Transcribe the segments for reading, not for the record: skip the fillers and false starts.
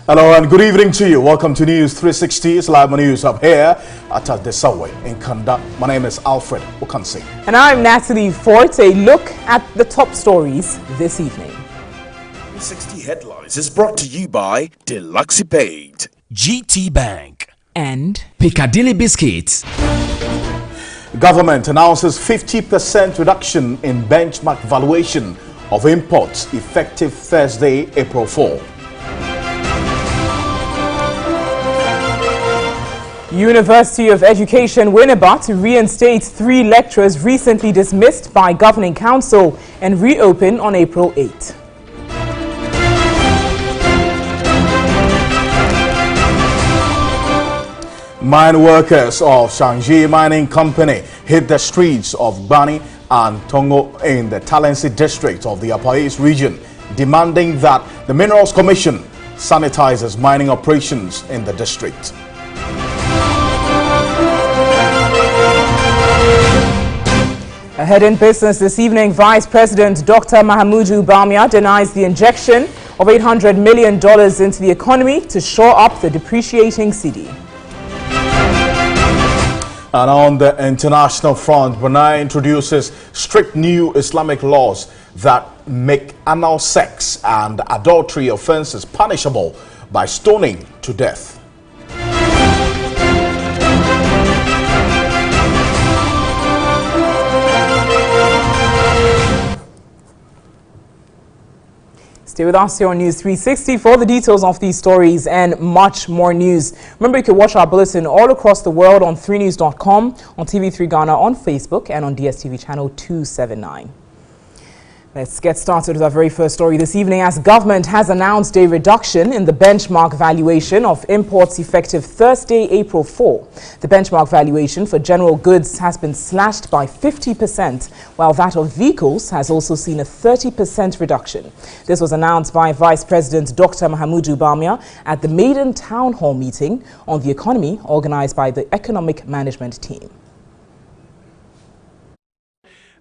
Hello and good evening to you. Welcome to News 360. It's live news up here at the subway in Kanda. My name is Alfred Okansi. And I'm Natalie Fort. A look at the top stories this evening. 360 Headlines is brought to you by Deluxe Paid, GT Bank, and Piccadilly Biscuits. Government announces 50% reduction in benchmark valuation of imports effective Thursday, April 4. University of Education Winneba to reinstate 3 lecturers recently dismissed by Governing Council and reopen on April 8. Mine workers of Shangji Mining Company hit the streets of Bani and Tongo in the Talensi district of the Upper East region, demanding that the Minerals Commission sanitizes mining operations in the district. Ahead in business this evening, Vice President Dr. Mahamudu Bawumia denies the injection of $800 million into the economy to shore up the depreciating cedi. And on the international front, Brunei introduces strict new Islamic laws that make anal sex and adultery offenses punishable by stoning to death. Stay with us here on News 360 for the details of these stories and much more news. Remember, you can watch our bulletin all across the world on 3news.com, on TV3 Ghana, on Facebook, and on DSTV channel 279. Let's get started with our very first story this evening, as government has announced a reduction in the benchmark valuation of imports effective Thursday, April 4. The benchmark valuation for general goods has been slashed by 50%, while that of vehicles has also seen a 30% reduction. This was announced by Vice President Dr. Mahamudu Bawumia at the maiden town hall meeting on the economy organized by the Economic Management Team.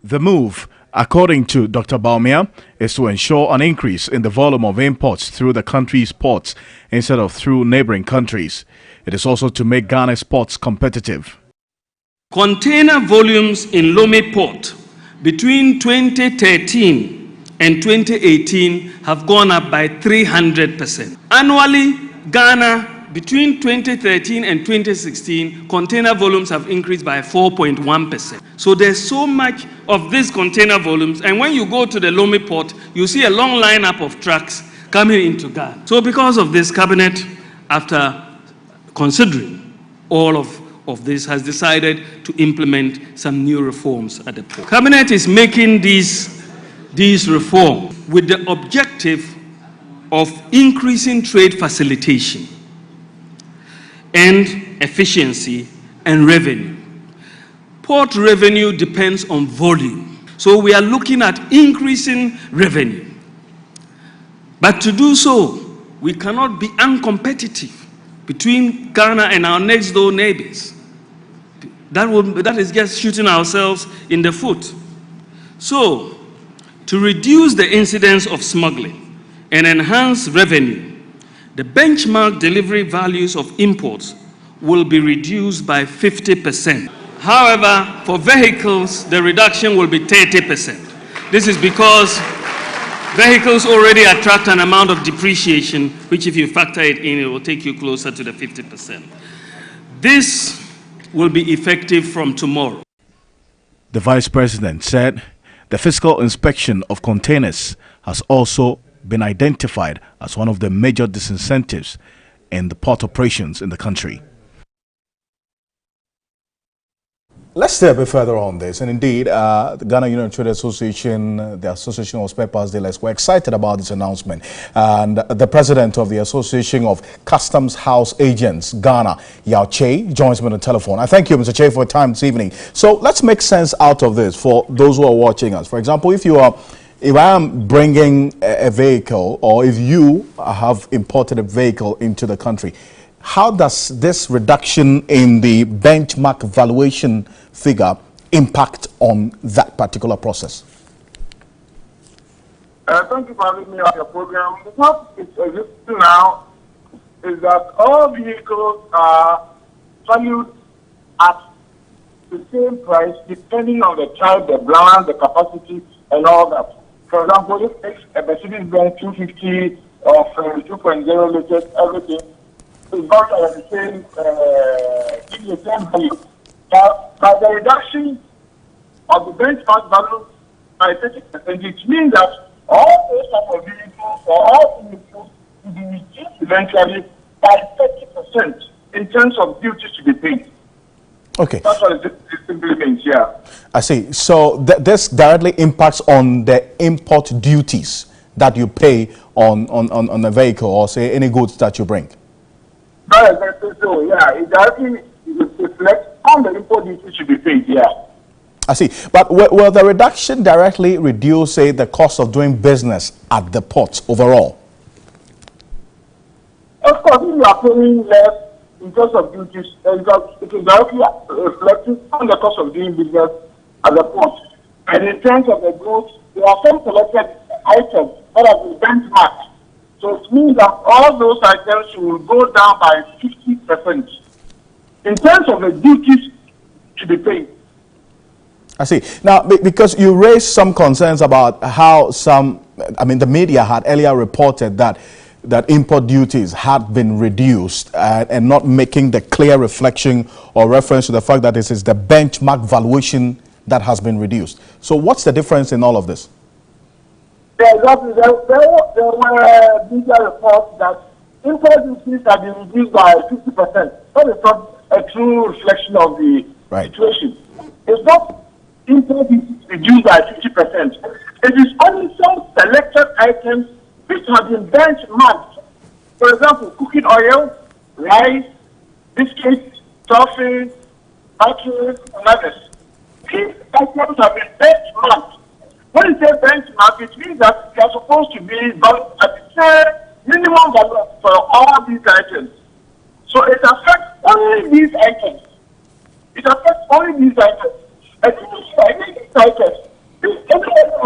The move, according to Dr. Bawumia, is to ensure an increase in the volume of imports through the country's ports instead of through neighboring countries. It is also to make Ghana's ports competitive. Container volumes in Lome Port between 2013 and 2018 have gone up by 300%. Annually, Ghana, between 2013 and 2016, container volumes have increased by 4.1%. So there's so much of these container volumes, and when you go to the Lome Port, you see a long lineup of trucks coming into Ghana. So because of this, Cabinet, after considering all of this, has decided to implement some new reforms at the port. Cabinet is making these reforms with the objective of increasing trade facilitation and efficiency and revenue. Port revenue depends on volume. So we are looking at increasing revenue. But to do so, we cannot be uncompetitive between Ghana and our next door neighbors. That is just shooting ourselves in the foot. So, to reduce the incidence of smuggling and enhance revenue, the benchmark delivery values of imports will be reduced by 50%. However, for vehicles, the reduction will be 30%. This is because vehicles already attract an amount of depreciation, which if you factor it in, it will take you closer to the 50%. This will be effective from tomorrow. The Vice President said the physical inspection of containers has also been identified as one of the major disincentives in the port operations in the country. Let's stay a bit further on this. And indeed, the Ghana Union Trade Association, the Association of Spare Parts Dealers, were excited about this announcement. And the president of the Association of Customs House Agents, Ghana, Yao Che, joins me on the telephone. I thank you, Mr. Che, for your time this evening. So let's make sense out of this for those who are watching us. For example, if I am bringing a vehicle, or if you have imported a vehicle into the country, how does this reduction in the benchmark valuation figure impact on that particular process? Thank you for having me on your program. The topic is existing now is that all vehicles are valued at the same price depending on the type, the brand, the capacity, and all that. For example, if a Mercedes-Benz 250 of 2.0 liters, everything is not at the same value. But the reduction of the benchmark value by 30%, it means that all those type of vehicles or all vehicles will be reduced eventually by 30% in terms of duties to be paid. Okay. That's what it simply means, yeah. I see. So this directly impacts on the import duties that you pay on a vehicle or say any goods that you bring. So yeah, it directly reflects on the import duties to be paid, yeah. I see. But will the reduction directly reduce, say, the cost of doing business at the ports overall? Of course, if you are paying less in terms of duties, it is directly reflecting on the cost of doing business at the port. And in terms of the goods, there are some selected items that have been benchmarked. So it means that all those items will go down by 50% in terms of the duties to be paid. I see. Now, because you raised some concerns about how the media had earlier reported that import duties had been reduced and not making the clear reflection or reference to the fact that this is the benchmark valuation that has been reduced. So what's the difference in all of this? Yeah, exactly. There were media reports that import duties have been reduced by 50%. That is not a true reflection of the situation. It's not import duties reduced by 50%. It is only some selected items which have been benchmarked. For example, cooking oil, rice, biscuits, toffee, batteries, and others. These items have been benchmarked. When you say benchmark, it means that they are supposed to be valued at the same minimum value for all these items. So it affects only these items. It affects only these items. And these items, this has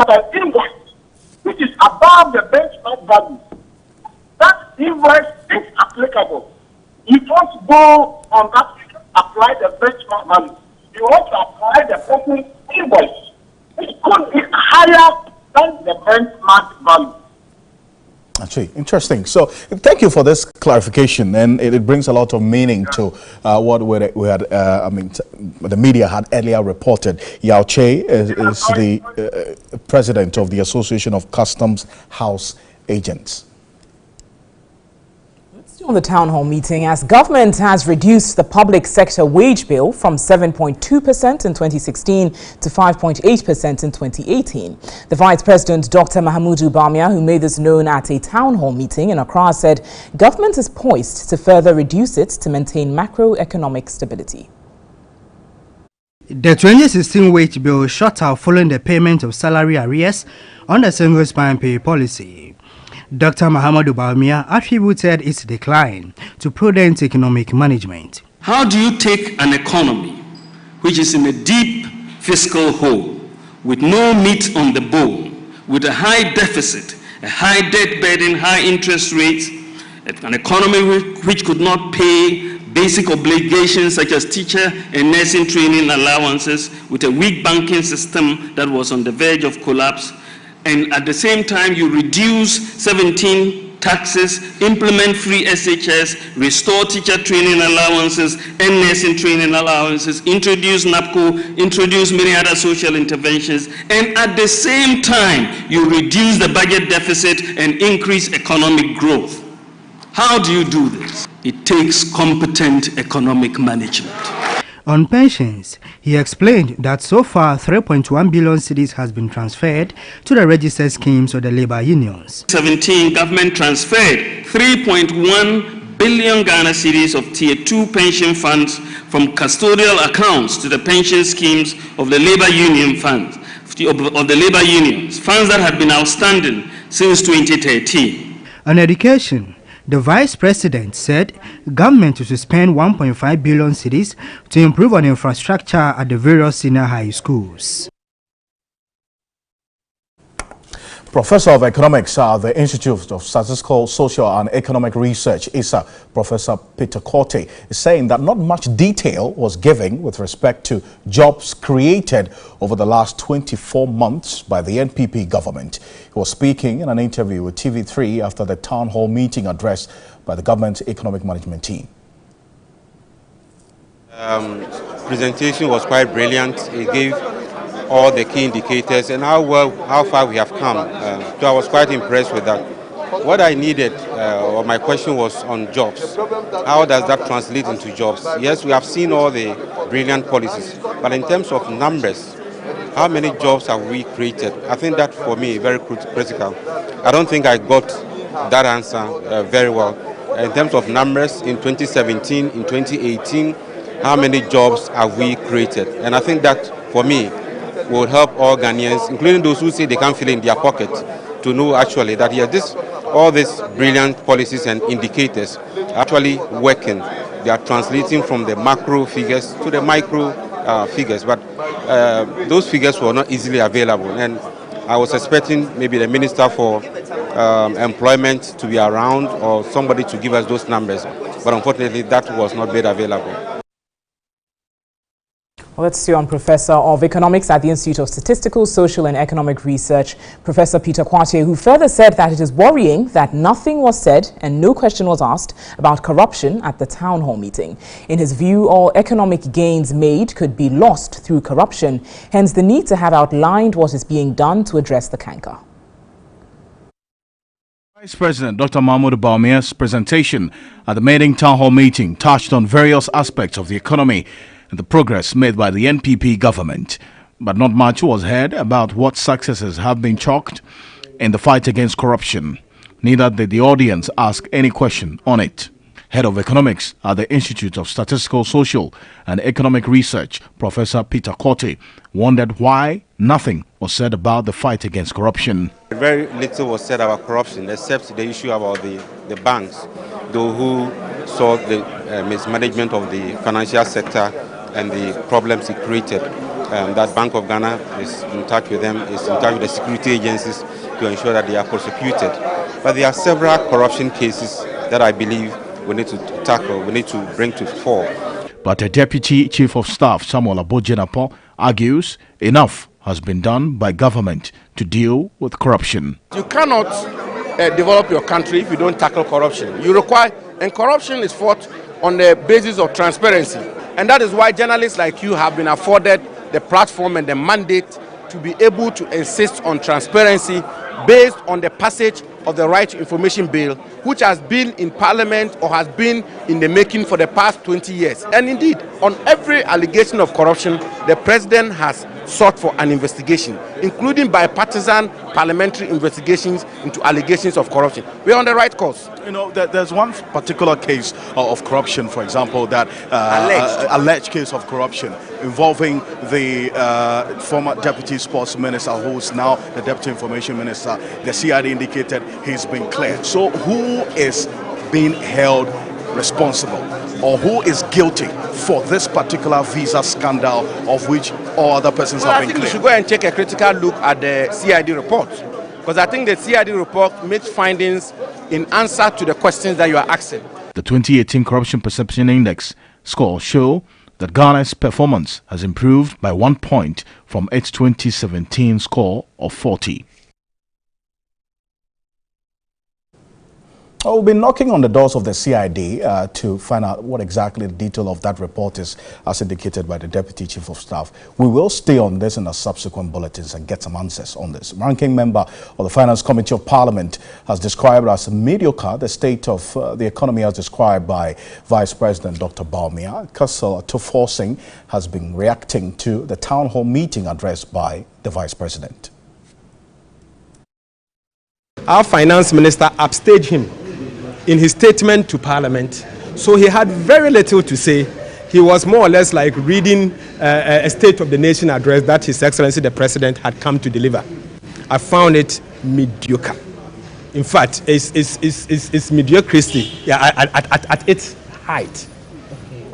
an invoice which is above the benchmark value. That invoice is applicable. You don't go on that to apply the benchmark value. You want to apply the person's invoice, which could be higher than the benchmark value. Actually, interesting. So, thank you for this clarification, and it brings a lot of meaning to what we had. The media had earlier reported. Yao Che is the president of the Association of Customs House Agents. On the town hall meeting, as government has reduced the public sector wage bill from 7.2% in 2016 to 5.8% in 2018. The Vice President, Dr. Mahamudu Bawumia, who made this known at a town hall meeting in Accra, said government is poised to further reduce it to maintain macroeconomic stability. The 2016 wage bill shot out following the payment of salary arrears on the single spine pay policy. Dr. Mahamudu Bawumia attributed its decline to prudent economic management. How do you take an economy which is in a deep fiscal hole, with no meat on the bone, with a high deficit, a high debt burden, high interest rates, an economy which could not pay basic obligations such as teacher and nursing training allowances, with a weak banking system that was on the verge of collapse, and at the same time you reduce 17 taxes, implement free SHS, restore teacher training allowances and nursing training allowances, introduce NAPCO, introduce many other social interventions, and at the same time you reduce the budget deficit and increase economic growth. How do you do this? It takes competent economic management. On pensions, he explained that so far 3.1 billion cedis has been transferred to the registered schemes of the labor unions. 2017, government transferred 3.1 billion Ghana cedis of Tier 2 pension funds from custodial accounts to the pension schemes of the labor union funds, of the labor unions, funds that had been outstanding since 2013. On education, the Vice President said government will spend 1.5 billion cedis to improve on infrastructure at the various senior high schools. Professor of Economics at the Institute of Statistical, Social and Economic Research, ISA, Professor Peter Quartey, is saying that not much detail was given with respect to jobs created over the last 24 months by the NPP government. He was speaking in an interview with TV3 after the town hall meeting addressed by the government's economic management team. Presentation was quite brilliant. It gave all the key indicators and how far we have come. So I was quite impressed with that. What I needed, or my question was on jobs. How does that translate into jobs? Yes, we have seen all the brilliant policies, but in terms of numbers, how many jobs have we created? I think that for me very critical. I don't think I got that answer very well. In terms of numbers, in 2017, in 2018, how many jobs have we created? And I think that for me will help all Ghanaians, including those who say they can't feel in their pocket, to know actually that yes, all these brilliant policies and indicators are actually working. They are translating from the macro figures to the micro figures, but those figures were not easily available. And I was expecting maybe the Minister for Employment to be around or somebody to give us those numbers, but unfortunately that was not made available. Well, let's see on Professor of Economics at the Institute of Statistical, Social and Economic Research, Professor Peter Quartey, who further said that it is worrying that nothing was said and no question was asked about corruption at the town hall meeting. In his view, all economic gains made could be lost through corruption, hence the need to have outlined what is being done to address the canker. Vice President Dr. Mahmoud Bawumia's presentation at the Meeting Town Hall meeting touched on various aspects of the economy and the progress made by the NPP government. But not much was heard about what successes have been chalked in the fight against corruption. Neither did the audience ask any question on it. Head of Economics at the Institute of Statistical, Social and Economic Research, Professor Peter Quartey, wondered why nothing was said about the fight against corruption. Very little was said about corruption except the issue about the banks, those who saw the mismanagement of the financial sector and the problems it created. That Bank of Ghana is in touch with them, is in touch with the security agencies to ensure that they are prosecuted. But there are several corruption cases that I believe we need to tackle, we need to bring to fore. But a Deputy Chief of Staff, Samuel Abojenapo, argues enough has been done by government to deal with corruption. You cannot develop your country if you don't tackle corruption. You require, and corruption is fought on the basis of transparency. And that is why journalists like you have been afforded the platform and the mandate to be able to insist on transparency based on the passage of the Right to Information Bill, which has been in Parliament or has been in the making for the past 20 years. And indeed, on every allegation of corruption, the President has sought for an investigation, including bipartisan parliamentary investigations into allegations of corruption. We are on the right course. You know, there's one particular case of corruption, for example, that alleged case of corruption involving the former Deputy Sports Minister, who is now the Deputy Information Minister. The CID indicated he's been cleared. So who is being held responsible, or who is guilty for this particular visa scandal of which all other persons have been cleared? I think we should go and take a critical look at the CID report, because I think the CID report makes findings in answer to the questions that you are asking. The 2018 Corruption Perception Index scores show that Ghana's performance has improved by 1 point from its 2017 score of 40. We'll be knocking on the doors of the CID to find out what exactly the detail of that report is, as indicated by the Deputy Chief of Staff. We will stay on this in our subsequent bulletins and get some answers on this. Ranking member of the Finance Committee of Parliament has described as mediocre the state of the economy as described by Vice President Dr. Bawumia. Kassel Tufor has been reacting to the town hall meeting addressed by the Vice President. Our Finance Minister upstaged him in his statement to Parliament, so he had very little to say. He was more or less like reading a State of the Nation address that His Excellency the President had come to deliver. I found it mediocre. In fact, it's mediocrity at its height.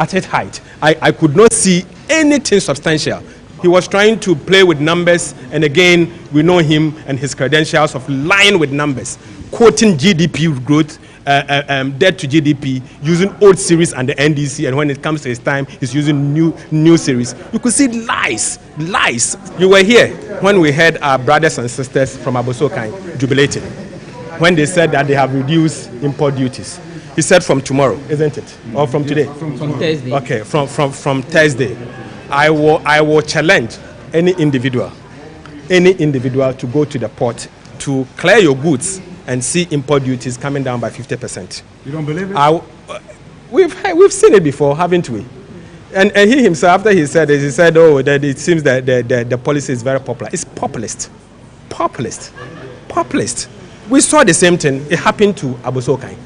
At its height, I could not see anything substantial. He was trying to play with numbers, and again, we know him and his credentials of lying with numbers, quoting GDP growth, debt to GDP, using old series and the NDC, and when it comes to his time, he's using new series. You could see lies. You were here when we heard our brothers and sisters from Abossey-Okai jubilating, when they said that they have reduced import duties. He said from tomorrow, isn't it? Or from today? From Thursday. Okay, from Thursday. I will challenge any individual to go to the port to clear your goods and see import duties coming down by 50%. You don't believe it? We've seen it before, haven't we? And he himself, after he said this, he said, oh, that it seems that the policy is very popular. It's populist. We saw the same thing. It happened to Abossey-Okai.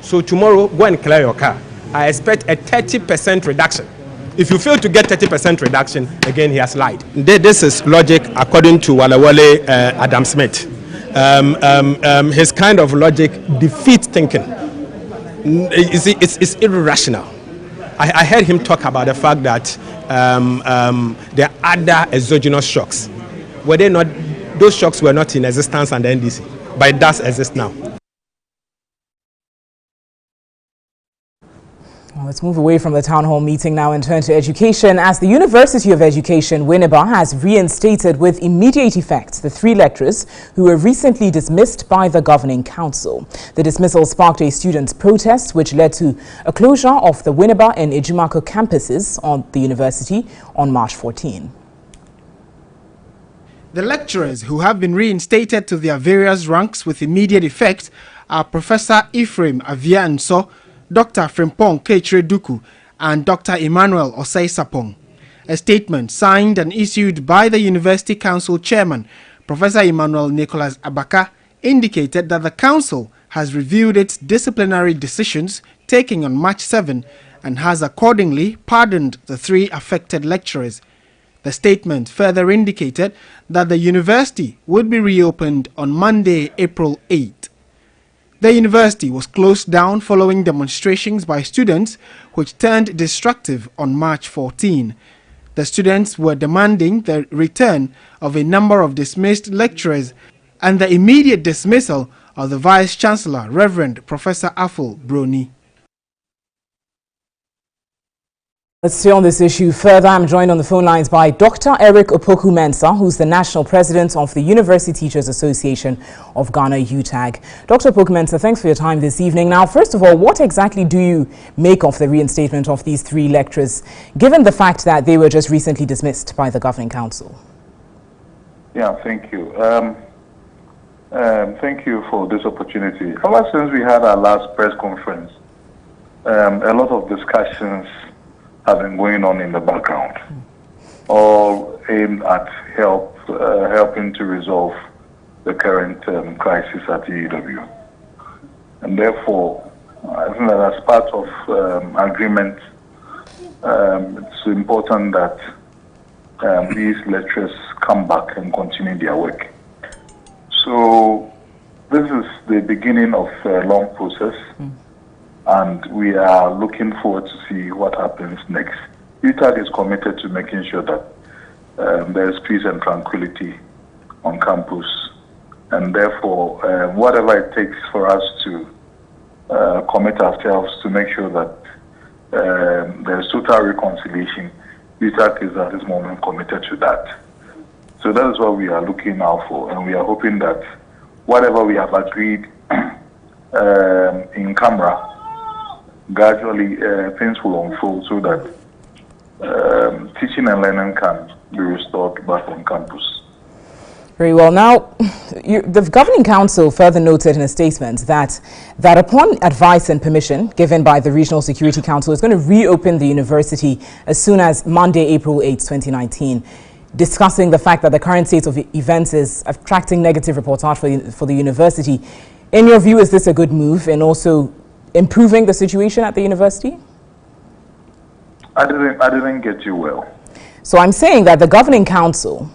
So tomorrow, go and clear your car. I expect a 30% reduction. If you fail to get 30% reduction, again, he has lied. This is logic according to Walawale Adam Smith. His kind of logic defeats thinking. You see, it's irrational. I heard him talk about the fact that there are other exogenous shocks. Were they not? Those shocks were not in existence under NDC, but it does exist now. Let's move away from the town hall meeting now and turn to education, as the University of Education, Winneba, has reinstated with immediate effect the 3 lecturers who were recently dismissed by the governing council. The dismissal sparked a students' protest, which led to a closure of the Winneba and Ejimako campuses on the university on March 14. The lecturers who have been reinstated to their various ranks with immediate effect are Professor Ephraim Avia Nso, Dr. Frimpong Kechre Duku, and Dr. Emmanuel Osei Sapong. A statement signed and issued by the University Council Chairman, Professor Emmanuel Nicholas Abaka, indicated that the Council has reviewed its disciplinary decisions taken on March 7 and has accordingly pardoned the 3 affected lecturers. The statement further indicated that the university would be reopened on Monday, April 8. The university was closed down following demonstrations by students which turned destructive on March 14. The students were demanding the return of a number of dismissed lecturers and the immediate dismissal of the Vice-Chancellor, Reverend Professor Aful Broni. Let's stay on this issue further. I'm joined on the phone lines by Dr. Eric Opoku-Mensah, who's the National President of the University Teachers Association of Ghana, UTAG. Dr. Opoku-Mensah, thanks for your time this evening. Now, first of all, what exactly do you make of the reinstatement of these 3 lecturers, given the fact that they were just recently dismissed by the Governing Council? Yeah, thank you. Thank you for this opportunity. Ever since we had our last press conference, a lot of discussions have been going on in the background, all aimed at helping to resolve the current crisis at UW. And therefore, I think that as part of agreement, it's important that these lecturers come back and continue their work. So this is the beginning of a long process. And we are looking forward to see what happens next. UTAG is committed to making sure that there is peace and tranquility on campus. And therefore, whatever it takes for us to commit ourselves to make sure that there is total reconciliation, UTAG is at this moment committed to that. So that is what we are looking out for. And we are hoping that whatever we have agreed in camera, gradually things will unfold so that teaching and learning can be restored back on campus. Very well. Now, the Governing Council further noted in a statement that upon advice and permission given by the Regional Security Council, is going to reopen the university as soon as Monday, April 8, 2019, discussing the fact that the current state of events is attracting negative reportage for the university. In your view, is this a good move and also improving the situation at the university? I didn't get you well. So I'm saying that the Governing Council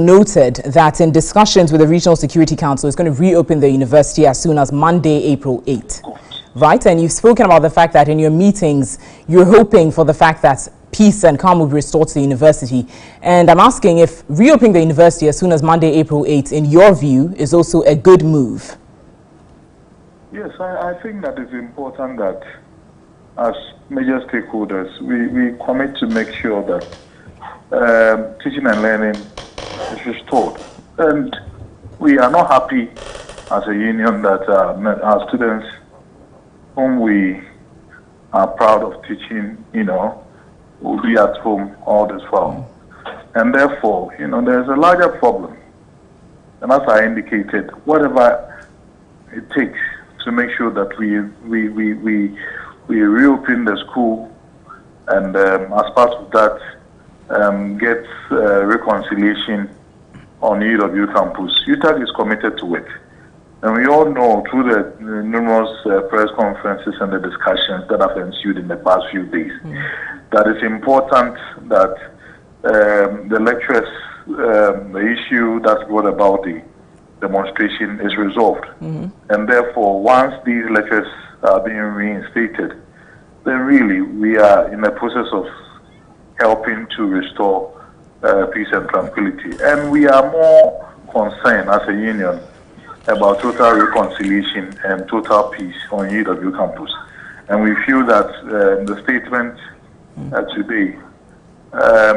noted that in discussions with the Regional Security Council, it's going to reopen the university as soon as Monday, April 8. Right? And you've spoken about the fact that in your meetings, you're hoping for the fact that peace and calm will be restored to the university. And I'm asking if reopening the university as soon as Monday, April 8th, in your view, is also a good move. Yes, I think that it's important that as major stakeholders, we commit to make sure that teaching and learning is restored. And we are not happy as a union that our students, whom we are proud of teaching, will be at home all this while. And therefore, there's a larger problem. And as I indicated, whatever it takes to make sure that we reopen the school, and as part of that, get reconciliation on UW campus. UTAG is committed to it. And we all know through the numerous press conferences and the discussions that have ensued in the past few days that it's important that the lecturers, the issue that's brought about the demonstration is resolved. And therefore, once these lectures are being reinstated, then really we are in the process of helping to restore peace and tranquility. And we are more concerned as a union about total reconciliation and total peace on UW campus. And we feel that the statement today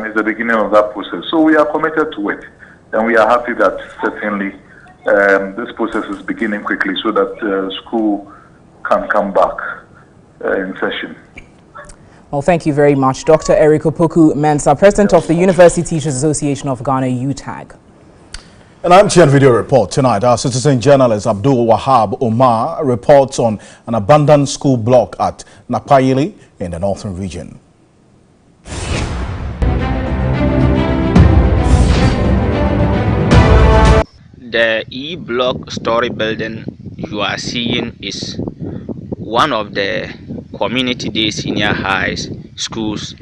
is the beginning of that process. So we are committed to it. And we are happy that certainly this process is beginning quickly so that school can come back in session. Well, thank you very much, Dr. Eric Opoku-Mensah, President of the University Teachers Association of Ghana, UTAG. An MTN video report tonight, our citizen journalist Abdul Wahab Omar reports on an abandoned school block at Nakpayili in the northern region. The E-block story building you are seeing is one of the community day senior high schools.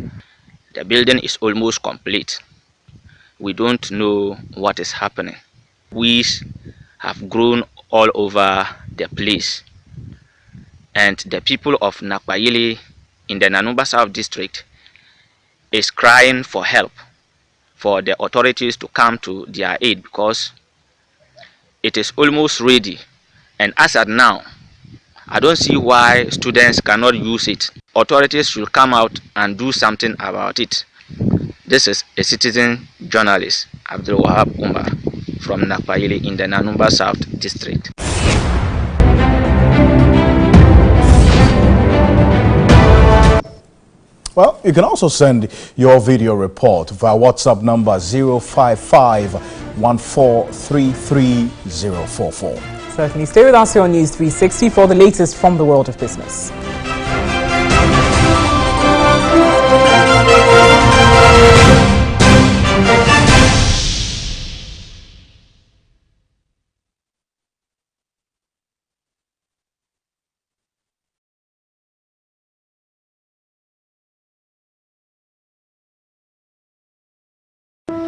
The building is almost complete. We don't know what is happening. Weeds have grown all over the place. And the people of Nakpayili in the Nanumba South district is crying for help, for the authorities to come to their aid, because it is almost ready. And as at now, I don't see why students cannot use it. Authorities should come out and do something about it. This is a citizen journalist, Abdul Wahab Umar, from Nakpayili in the Nanumba South district. Well, you can also send your video report via WhatsApp number 055-1433-044. Certainly. Stay with us here on News 360 for the latest from the world of business.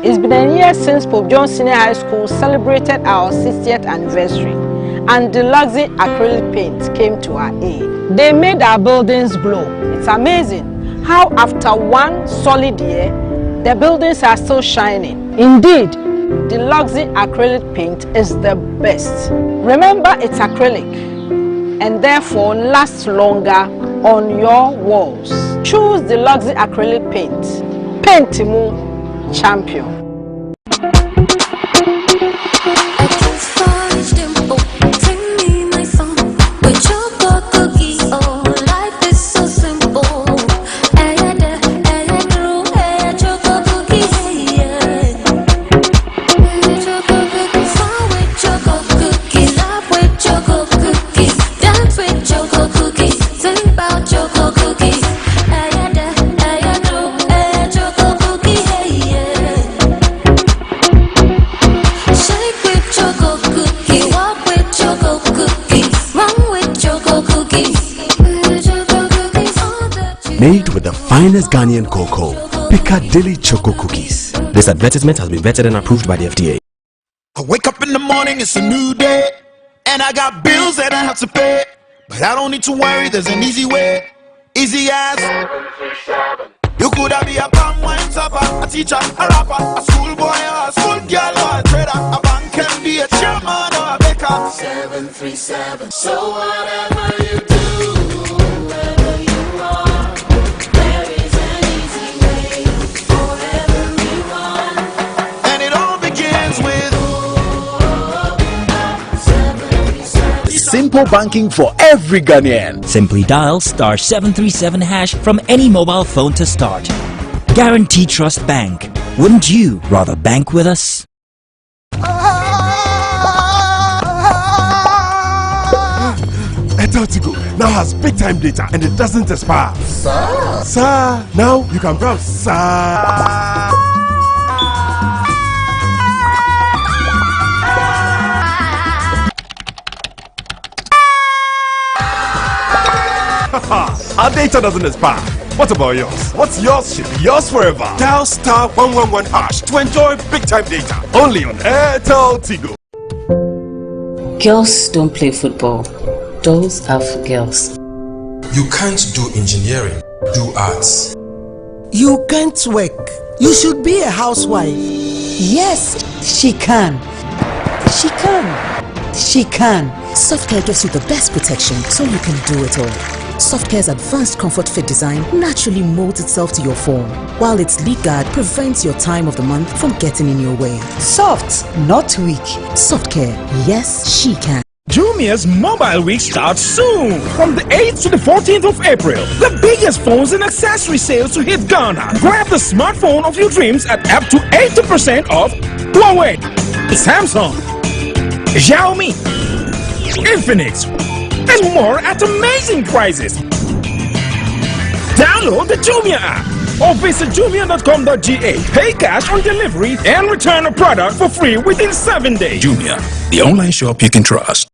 It's been a year since Pope John Senior High School celebrated our 60th anniversary, and Deluxe acrylic paint came to our aid. They made our buildings glow. It's amazing how after one solid year, the buildings are still shining. Indeed, Deluxe acrylic paint is the best. Remember, it's acrylic and therefore lasts longer on your walls. Choose Deluxe acrylic paint. Paintimu champion. Made with the finest Ghanaian cocoa, Piccadilly Choco Cookies. This advertisement has been vetted and approved by the FDA. I wake up in the morning, it's a new day, and I got bills that I have to pay. But I don't need to worry, there's an easy way. Easy as You coulda be a palm wine topper, a teacher, a rapper, a schoolboy or a school girl or a trader, a bank MD, a chairman or a baker. 737. So whatever you do, wherever you are, there is an easy way for everyone. And it all begins with Simple banking for every Ghanaian. Simply dial *737# from any mobile phone to start. Guarantee Trust Bank. Wouldn't you rather bank with us? Airtel Tigo now has big time data and it doesn't expire. Sir, now you can browse. Our data doesn't expire. What about yours? What's yours should be yours forever. Dial *111# to enjoy big time data. Only on Airtel Tigo. Girls don't play football. Dolls are for girls. You can't do engineering, do arts. You can't work. You should be a housewife. Yes, she can. She can. She can. Softcare gives you the best protection so you can do it all. Softcare's advanced comfort fit design naturally molds itself to your form, while its lead guard prevents your time of the month from getting in your way. Soft, not weak. Softcare, yes, she can. Jumia's Mobile Week starts soon. From the 8th to the 14th of April, the biggest phones and accessory sales to hit Ghana. Grab the smartphone of your dreams at up to 80% off Huawei, Samsung, Xiaomi, Infinix, and more at amazing prices. Download the Jumia app or visit jumia.com.ga. Pay cash on delivery and return a product for free within 7 days. Jumia, the online shop you can trust.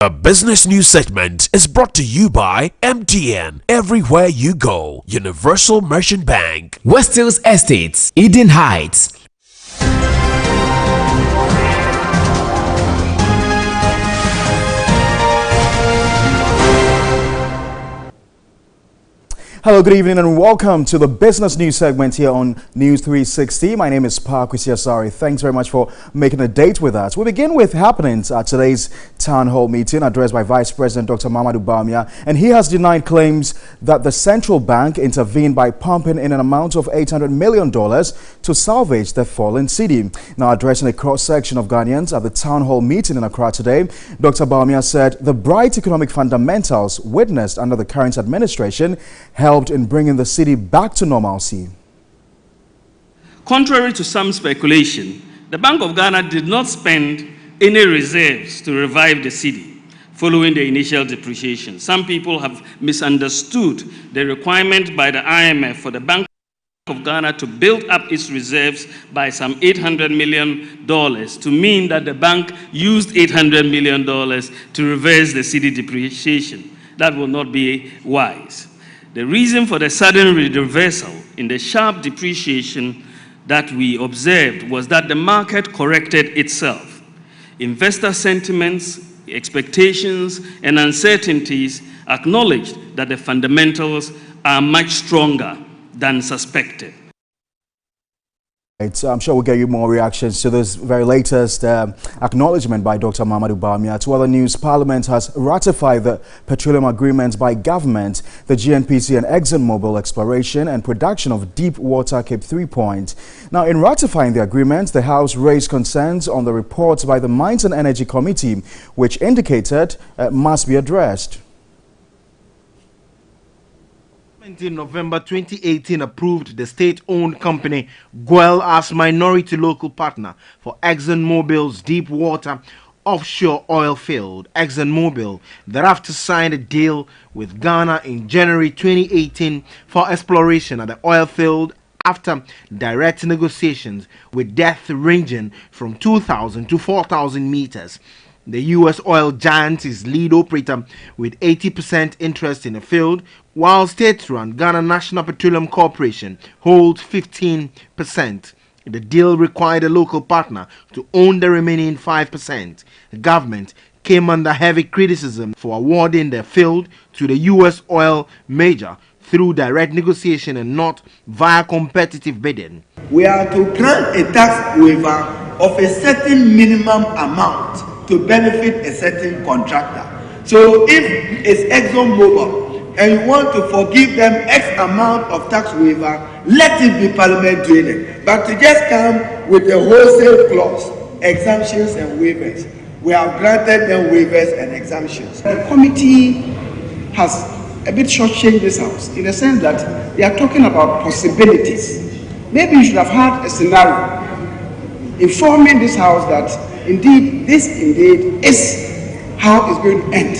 A business news segment is brought to you by MTN. Everywhere you go, Universal Merchant Bank. West Hills Estates, Eden Heights. Hello, good evening and welcome to the business news segment here on News 360. My name is Park Wisiasari. Thanks very much for making a date with us. We begin with happenings at today's town hall meeting addressed by Vice President Dr. Mahamudu Bawumia, and he has denied claims that the central bank intervened by pumping in an amount of $800 million to salvage the fallen cedi. Now addressing a cross-section of Ghanaians at the town hall meeting in Accra today, Dr. Bawumia said the bright economic fundamentals witnessed under the current administration helped in bringing the city back to normalcy. Contrary to some speculation, the Bank of Ghana did not spend any reserves to revive the city following the initial depreciation. Some people have misunderstood the requirement by the IMF for the Bank of Ghana to build up its reserves by some $800 million to mean that the bank used $800 million to reverse the city depreciation. That will not be wise. The reason for the sudden reversal in the sharp depreciation that we observed was that the market corrected itself. Investor sentiments, expectations, and uncertainties acknowledged that the fundamentals are much stronger than suspected. I'm sure we'll get you more reactions to this very latest acknowledgement by Dr. Mahamudu Bawumia. To other news, Parliament has ratified the petroleum agreements by government, the GNPC and ExxonMobil exploration and production of deep water Cape 3 Point. Now, in ratifying the agreement, the House raised concerns on the report by the Mines and Energy Committee, which indicated must be addressed. In November 2018 approved the state-owned company GOIL as minority local partner for ExxonMobil's deep water offshore oil field. ExxonMobil thereafter signed a deal with Ghana in January 2018 for exploration at the oil field after direct negotiations with depth ranging from 2,000 to 4,000 meters. The U.S. oil giant is lead operator with 80% interest in the field, while state-run Ghana National Petroleum Corporation holds 15%. The deal required a local partner to own the remaining 5%. The government came under heavy criticism for awarding the field to the U.S. oil major through direct negotiation and not via competitive bidding. We are to grant a tax waiver of a certain minimum amount to benefit a certain contractor. So if it's ExxonMobil and you want to forgive them X amount of tax waiver, let it be Parliament doing it. But to just come with a wholesale clause, exemptions and waivers, we have granted them waivers and exemptions. The committee has a bit shortchanged this house in the sense that they are talking about possibilities. Maybe you should have had a scenario informing this house that indeed this indeed is how it's going to end.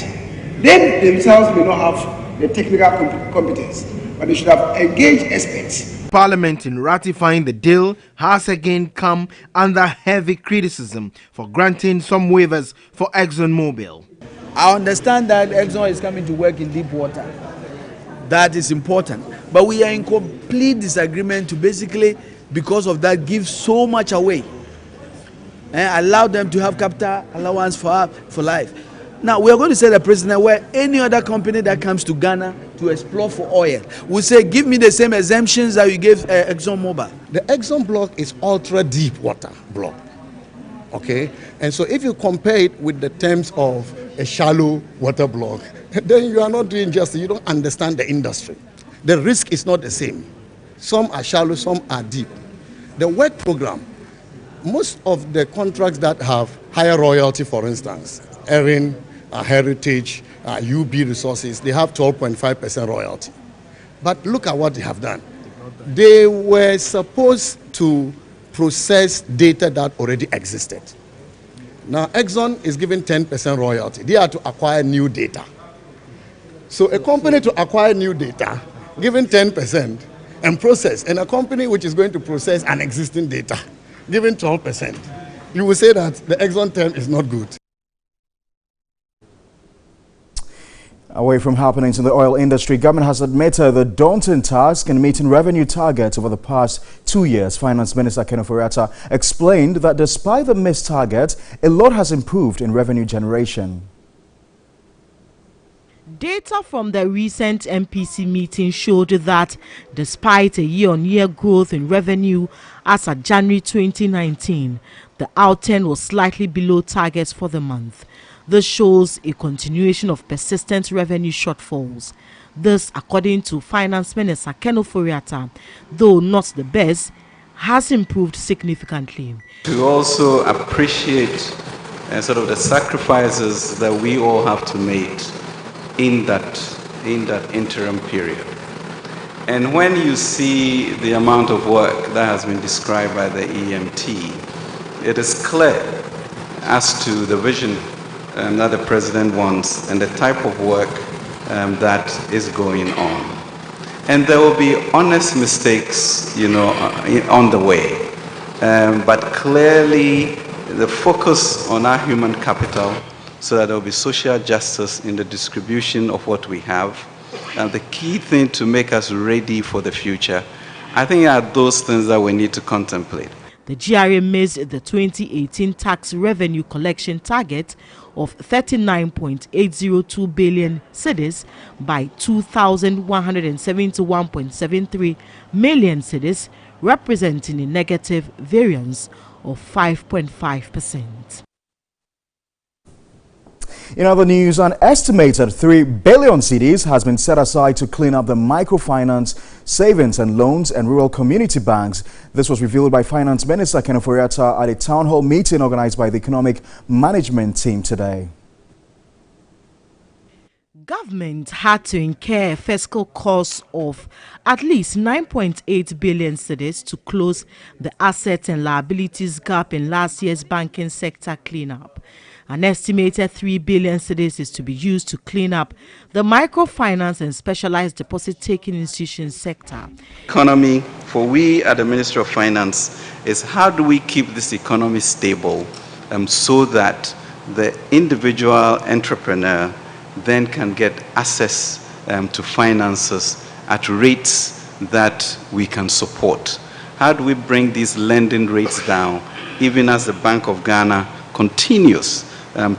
They themselves may not have the technical competence, but they should have engaged experts. Parliament, in ratifying the deal, has again come under heavy criticism for granting some waivers for ExxonMobil. I understand that Exxon is coming to work in deep water. That is important. But we are in complete disagreement to basically, because of that, give so much away. And allow them to have capital allowance for life. Now, we are going to set a precedent where any other company that comes to Ghana to explore for oil will say, give me the same exemptions that you gave ExxonMobil. The Exxon block is ultra deep water block. Okay, and so if you compare it with the terms of a shallow water block, then you are not doing justice. You don't understand the industry. The risk is not the same. Some are shallow, some are deep. The work program, most of the contracts that have higher royalty, for instance, Erin, Heritage, UB Resources, they have 12.5% royalty. But look at what they have done. They were supposed to process data that already existed. Now, Exxon is given 10% royalty. They are to acquire new data. So a company to acquire new data, given 10% and process, and a company which is going to process an existing data, given 12%, you will say that the Exxon term is not good. Away from happenings in the oil industry, government has admitted the daunting task in meeting revenue targets over the past 2 years. Finance Minister Kenneth Oriatta explained that despite the missed targets, a lot has improved in revenue generation. Data from the recent MPC meeting showed that despite a year-on-year growth in revenue as at January 2019, the outturn was slightly below targets for the month. This shows a continuation of persistent revenue shortfalls. This, according to Finance Minister Kenneth Oriatta, though not the best, has improved significantly. To also appreciate sort of the sacrifices that we all have to make in that interim period. And when you see the amount of work that has been described by the EMT, it is clear as to the vision that the President wants and the type of work that is going on. And there will be honest mistakes, on the way. But clearly, the focus on our human capital so that there will be social justice in the distribution of what we have. And the key thing to make us ready for the future, I think, are those things that we need to contemplate. The GRA missed the 2018 tax revenue collection target of 39.802 billion cedis by 2,171.73 million cedis, representing a negative variance of 5.5%. In other news, an estimated 3 billion cedis has been set aside to clean up the microfinance, savings and loans and rural community banks. This was revealed by Finance Minister Kenneth Oriatta at a town hall meeting organized by the Economic Management team today. Government had to incur a fiscal cost of at least 9.8 billion cedis to close the assets and liabilities gap in last year's banking sector cleanup. An estimated 3 billion cedis is to be used to clean up the microfinance and specialized deposit-taking institution sector. Economy, for we at the Ministry of Finance, is how do we keep this economy stable so that the individual entrepreneur then can get access to finances at rates that we can support. How do we bring these lending rates down, even as the Bank of Ghana continues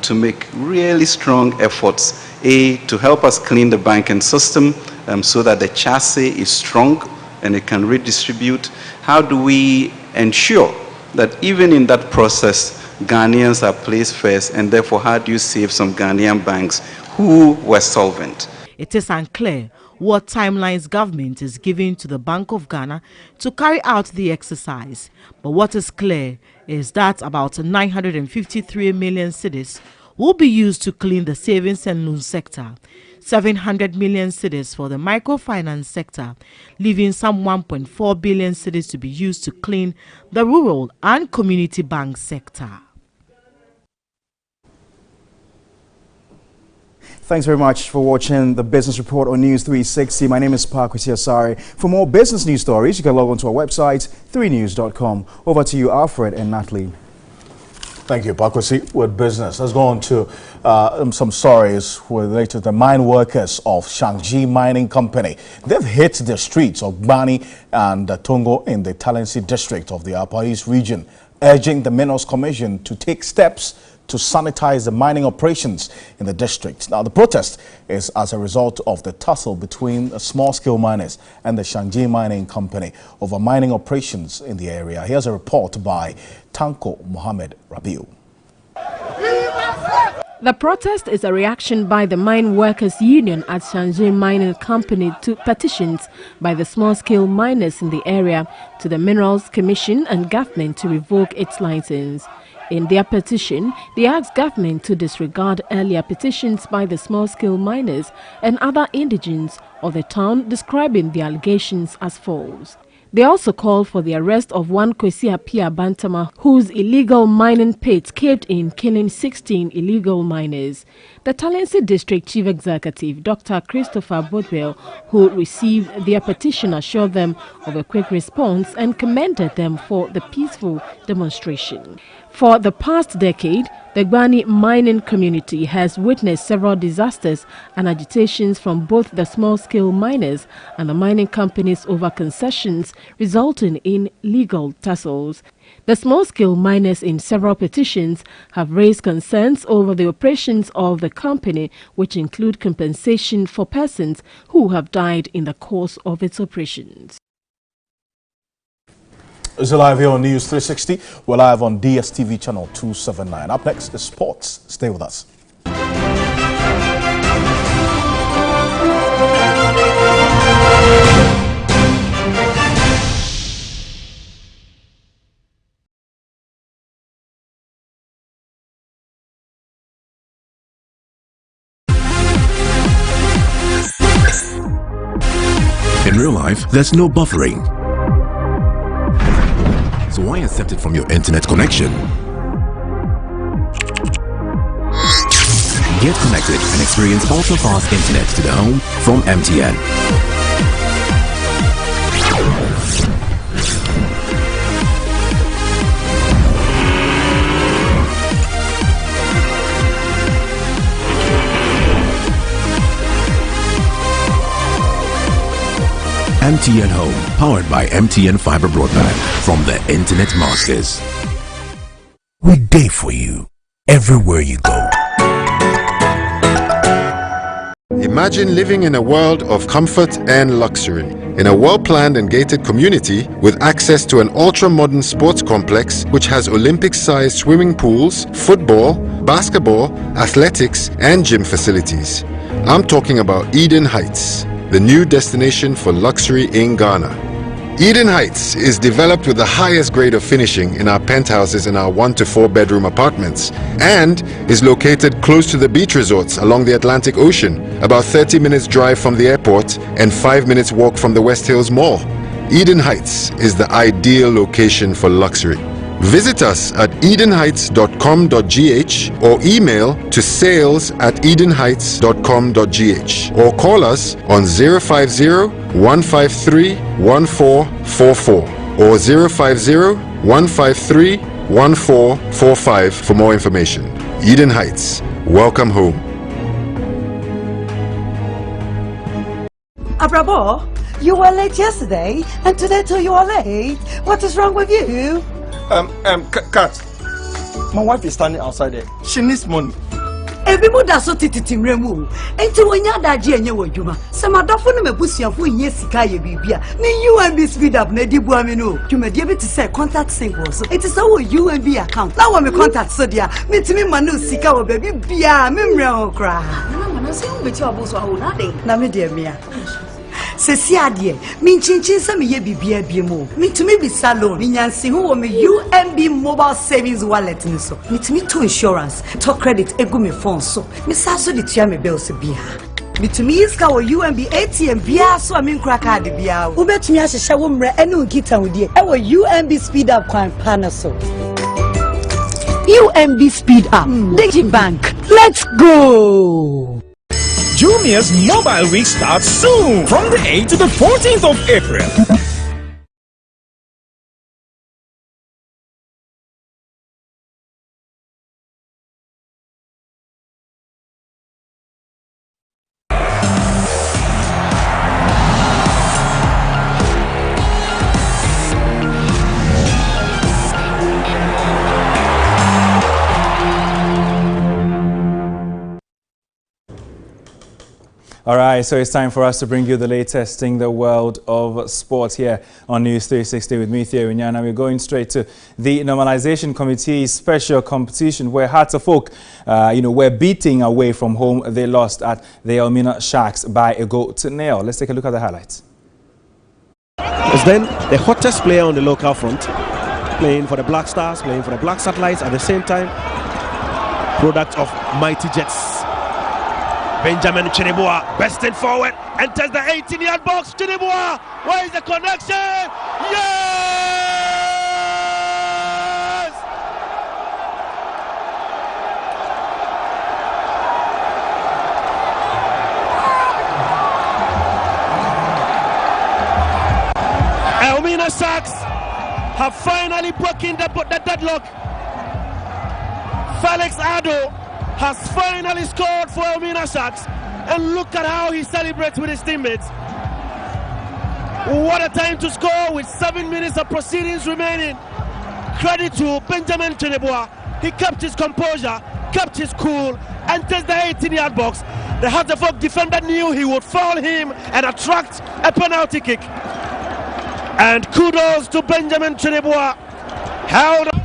to make really strong efforts, to help us clean the banking system so that the chassis is strong and it can redistribute? How do we ensure that even in that process, Ghanaians are placed first, and therefore how do you save some Ghanaian banks who were solvent? It is unclear what timelines government is giving to the Bank of Ghana to carry out the exercise. But what is clear is that about 953 million cedis will be used to clean the savings and loan sector, 700 million cedis for the microfinance sector, leaving some 1.4 billion cedis to be used to clean the rural and community bank sector. Thanks very much for watching the Business Report on News 360. My name is Pakwesi Asare. For more business news stories, you can log on to our website, 3news.com. Over to you, Alfred and Natalie. Thank you, Pakwesi. With business, let's go on to some stories related to the mine workers of Shangji Mining Company. They've hit the streets of Bani and Tongo in the Talensi district of the Upper East region, urging the Minerals Commission to take steps to sanitize the mining operations in the district. Now, the protest is as a result of the tussle between the small-scale miners and the Shangji Mining Company over mining operations in the area. Here's a report by Tanko Mohammed Rabiu. The protest is a reaction by the Mine Workers Union at Shangji Mining Company to petitions by the small-scale miners in the area to the Minerals Commission and government to revoke its license. In their petition, they asked government to disregard earlier petitions by the small-scale miners and other indigents of the town describing the allegations as false. They also called for the arrest of one Kwesi Appiah Bantama, whose illegal mining pit caved in, killing 16 illegal miners. The Talensi District Chief Executive, Dr. Christopher Bodwell, who received their petition, assured them of a quick response and commended them for the peaceful demonstration. For the past decade, the Gbani mining community has witnessed several disasters and agitations from both the small-scale miners and the mining companies over concessions, resulting in legal tussles. The small-scale miners in several petitions have raised concerns over the operations of the company, which include compensation for persons who have died in the course of its operations. It's live here on News 360. We're live on DSTV channel 279. Up next is sports. Stay with us. In real life, there's no buffering. So why accept it from your internet connection? Get connected and experience ultra-fast internet to the home from MTN. MTN Home, powered by MTN Fiber Broadband from the Internet Masters. We're there for you, everywhere you go. Imagine living in a world of comfort and luxury, in a well-planned and gated community with access to an ultra-modern sports complex which has Olympic-sized swimming pools, football, basketball, athletics, and gym facilities. I'm talking about Eden Heights, the new destination for luxury in Ghana. Eden Heights is developed with the highest grade of finishing in our penthouses in our 1 to 4 bedroom apartments and is located close to the beach resorts along the Atlantic Ocean, about 30 minutes drive from the airport and 5 minutes walk from the West Hills Mall. Eden Heights is the ideal location for luxury. Visit us at edenheights.com.gh or email to sales@edenheights.com.gh or call us on 050-153-1444 or 050-153-1445 for more information. Eden Heights, welcome home. Abrabo, you were late yesterday, and today too you are late. What is wrong with you? Kat, my wife is standing outside there. She needs money. Every muda so titimremu. Enti wonya daji enye wajuma. Sama dafo no mebusiafo nye sika ye bibia. Ni UNB speed up na di bua me no. Dwuma de bi te say contact sync was. It is our UNB account. Na wa me contact so dia. Me timi ma no sika wo baby bia. Me mre ho kra. Na ma say wo beti oboso aho na de. Na me de mia. Sesi adie, min chinchin se me ye bibia biemo. Me to me be salon. Me nyansi hu wo me UNB mobile savings wallet ni so. Me to me to insurance, to credit egu me phone so. Me sa so de tua me bills bia. Me to me iska wo UNB ATM bia so me nkra card bia. Wo betumi ahehye wo mre ene nkita wo die. E wo UNB speed up kwan pana so. UNB speed up. Digibank. Let's go. Jumia's Mobile Week starts soon from the 8th to the 14th of April. All right, so it's time for us to bring you the latest in the world of sports here on News 360 with me, Theo Inyana. We're going straight to the Normalization Committee's special competition where Hearts of Oak, were beating away from home. They lost at the Elmina Sharks by 1-0. Let's take a look at the highlights. It's then the hottest player on the local front, playing for the Black Stars, playing for the Black Satellites at the same time. Product of Mighty Jets. Benjamin Chinibua, besting forward, enters the 18-yard box. Chinibua, where is the connection? Yes! Elmina Sharks have finally broken the deadlock. Felix Ado has finally scored for Elmina Sharks, and look at how he celebrates with his teammates. What a time to score with 7 minutes of proceedings remaining. Credit to Benjamin Chinibua. He kept his composure, kept his cool, enters the 18-yard box. The Hearts of Oak defender knew he would foul him and attract a penalty kick. And kudos to Benjamin Chinibua. Held up.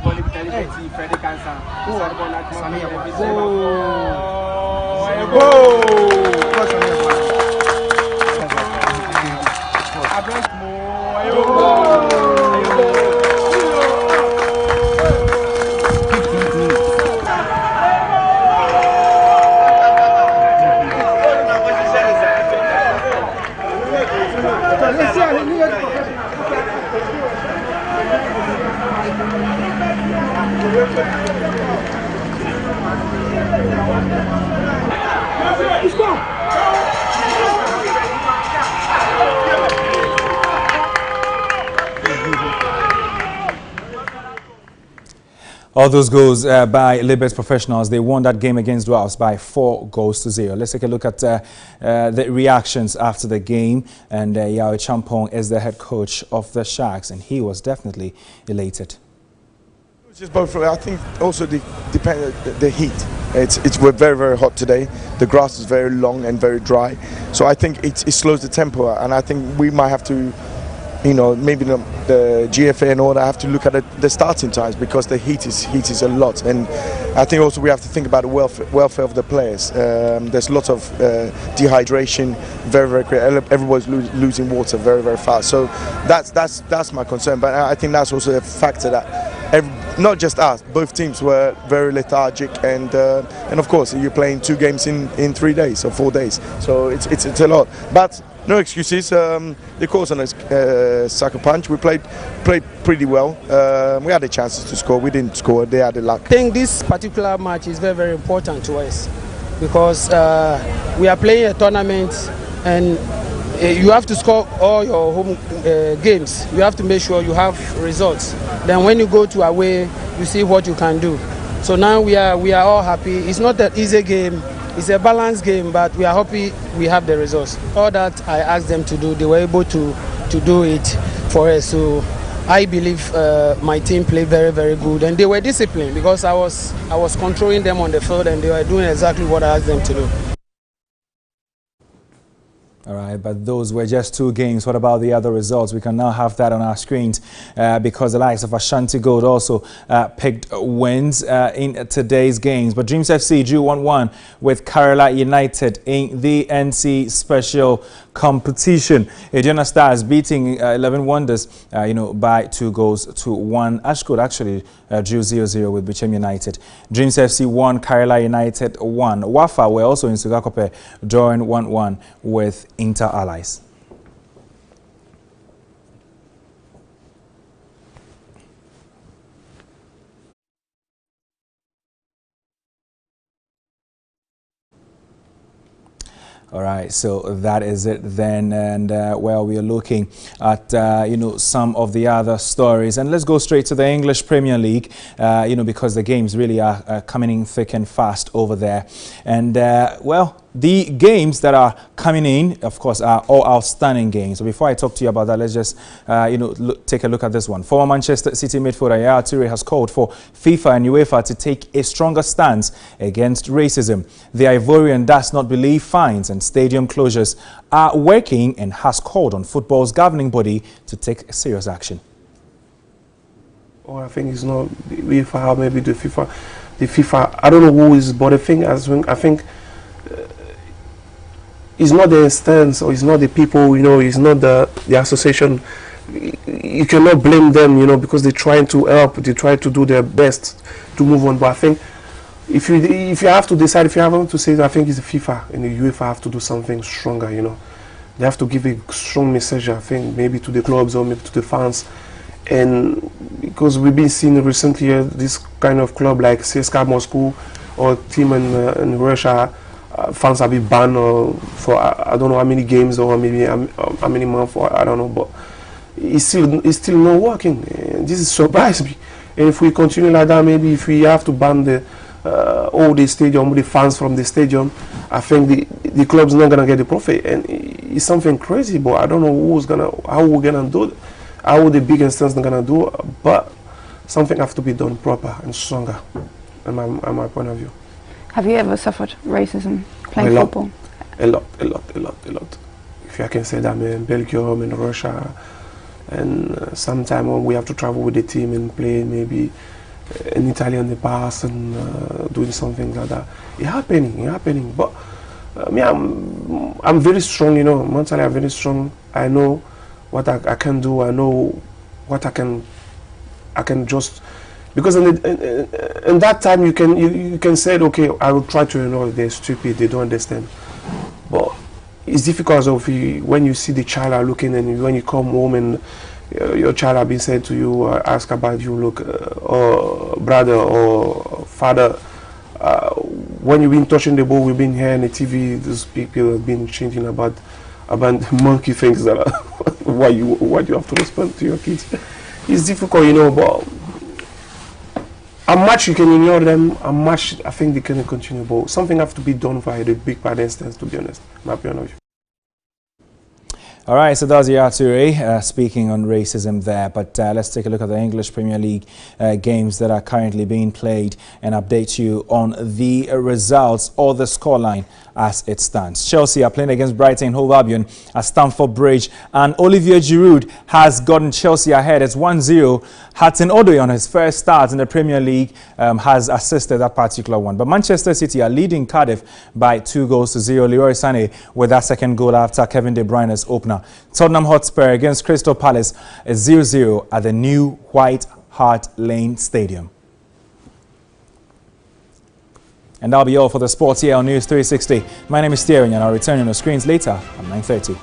All those goals by Liberty Professionals. They won that game against Dwarfs by 4-0. Let's take a look at the reactions after the game. And Yao Champong is the head coach of the Sharks, and he was definitely elated. It's just both. I think also the heat. We're very, very hot today. The grass is very long and very dry, so I think it slows the tempo. And I think we might have to, maybe the GFA and all that have to look at the starting times, because the heat is a lot. And I think also we have to think about the welfare of the players. There's lots of dehydration, very, very quick. Everybody's losing water very, very fast. So that's my concern. But I think that's also a factor that not just us, both teams were very lethargic, and of course you're playing 2 games in 3 days or 4 days, so it's a lot. But no excuses. They caught us on a sucker punch. We played pretty well. We had the chances to score. We didn't score. They had the luck. I think this particular match is very, very important to us, because we are playing a tournament, and you have to score all your home games. You have to make sure you have results. Then when you go to away, you see what you can do. So now we are all happy. It's not an easy game. It's a balanced game, but we are happy we have the results. All that I asked them to do, they were able to do it for us. So I believe my team played very, very good, and they were disciplined because I was controlling them on the field, and they were doing exactly what I asked them to do. All right, but those were just 2 games. What about the other results? We can now have that on our screens because the likes of Ashanti Gold also picked wins in today's games. But Dreams FC drew 1-1 with Kerala United in the NC Special Competition. Aduana Stars beating 11 Wonders, by 2-1. Ashkot actually drew 0-0 with Bichem United. Dreams FC won, Kerala United won. Wafa were also in Sugakope, drawing 1-1 with Inter Allies. All right, so that is it then, and well, we are looking at some of the other stories, and let's go straight to the English Premier League, because the games really are coming in thick and fast over there, and well, the games that are coming in, of course, are all outstanding games. So before I talk to you about that, let's just, take a look at this one. Former Manchester City midfielder Yaya Toure has called for FIFA and UEFA to take a stronger stance against racism. The Ivorian does not believe fines and stadium closures are working and has called on football's governing body to take serious action. Oh, I think it's not the UEFA, maybe the FIFA. The FIFA, I don't know who is, but the thing is, I think it's not the instance, or it's not the people, it's not the association. You cannot blame them, because they're trying to help, they try to do their best to move on. But I think if you have to decide, if you have to say, I think it's the FIFA and the UEFA have to do something stronger, They have to give a strong message, I think, maybe to the clubs or maybe to the fans. And because we've been seeing recently this kind of club like CSKA Moscow or team in Russia, fans have been banned for I don't know how many games or maybe how many months, or I don't know, but it's still not working. And this surprised me. And if we continue like that, maybe if we have to ban all the stadium, the fans from the stadium, I think the club's not gonna get the profit, and it's something crazy. But I don't know how we're gonna do it, how the big instance are gonna do it, but something has to be done proper and stronger, in my point of view. Have you ever suffered racism playing football? A lot. If I can say that, in Belgium, in Russia, and sometimes when we have to travel with the team and play maybe in Italy in the past and doing something like that, it's happening. But I'm very strong, mentally I'm very strong. I know what I can do. I know what I can just. Because in that time you can say, okay, I will try to ignore, they're stupid, they don't understand. But it's difficult when you see the child looking, and when you come home and your child has been said to you, ask about you, look, or brother or father. When you've been touching the ball, we've been here on the TV, those people have been changing about monkey things that why you have to respond to your kids. It's difficult, but how much you can ignore them, how much I think they can continue. But something has to be done for the big bad instance, to be honest, in my opinion. All right, so that's Yaya Toure speaking on racism there. But let's take a look at the English Premier League games that are currently being played and update you on the results or the scoreline as it stands. Chelsea are playing against Brighton Hove Albion at Stamford Bridge, and Olivier Giroud has gotten Chelsea ahead. It's 1-0. Hudson-Odoi on his first start in the Premier League has assisted that particular one. But Manchester City are leading Cardiff by 2-0. Leroy Sané with that second goal after Kevin De Bruyne's opener. Tottenham Hotspur against Crystal Palace is 0-0 at the new White Hart Lane Stadium. And that'll be all for the sports here on News 360. My name is Thierry, and I'll return on the screens later at 9:30.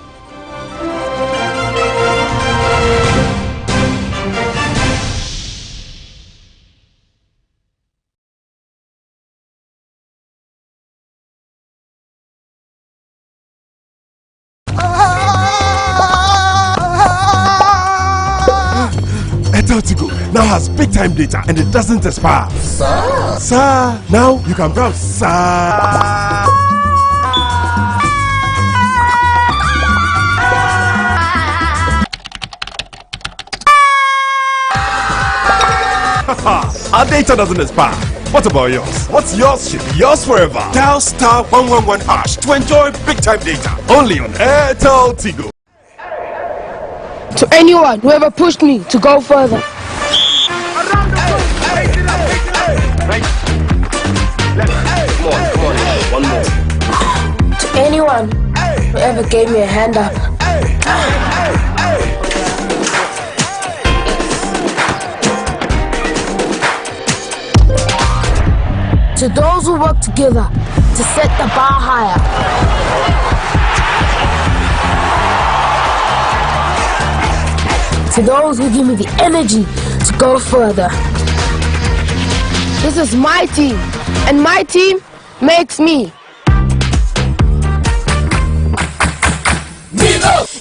Now has big time data and it doesn't expire. Sir, now you can browse. Sir. Our data doesn't expire. What about yours? What's yours should be yours forever. Dial star 111 hash to enjoy big time data. Only on Airtel Tigo. To anyone who ever pushed me to go further. One more. To anyone who ever gave me a hand up. To those who work together to set the bar higher. To those who give me the energy to go further. This is my team, and my team makes me.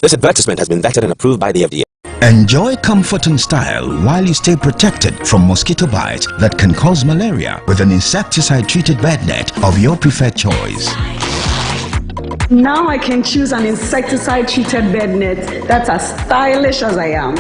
This advertisement has been vetted and approved by the FDA. Enjoy comfort and style while you stay protected from mosquito bites that can cause malaria with an insecticide-treated bed net of your preferred choice. Now I can choose an insecticide-treated bed net that's as stylish as I am.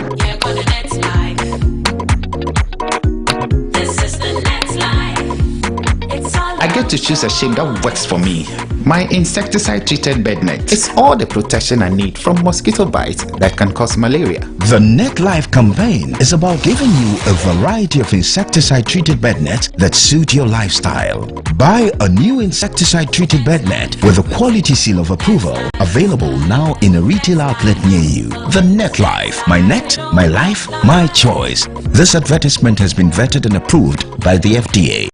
I get to choose a shade that works for me. My insecticide-treated bed net. It's all the protection I need from mosquito bites that can cause malaria. The Net Life campaign is about giving you a variety of insecticide-treated bed nets that suit your lifestyle. Buy a new insecticide-treated bed net with a quality seal of approval, available now in a retail outlet near you. The Net Life. My net, my life, my choice. This advertisement has been vetted and approved by the FDA.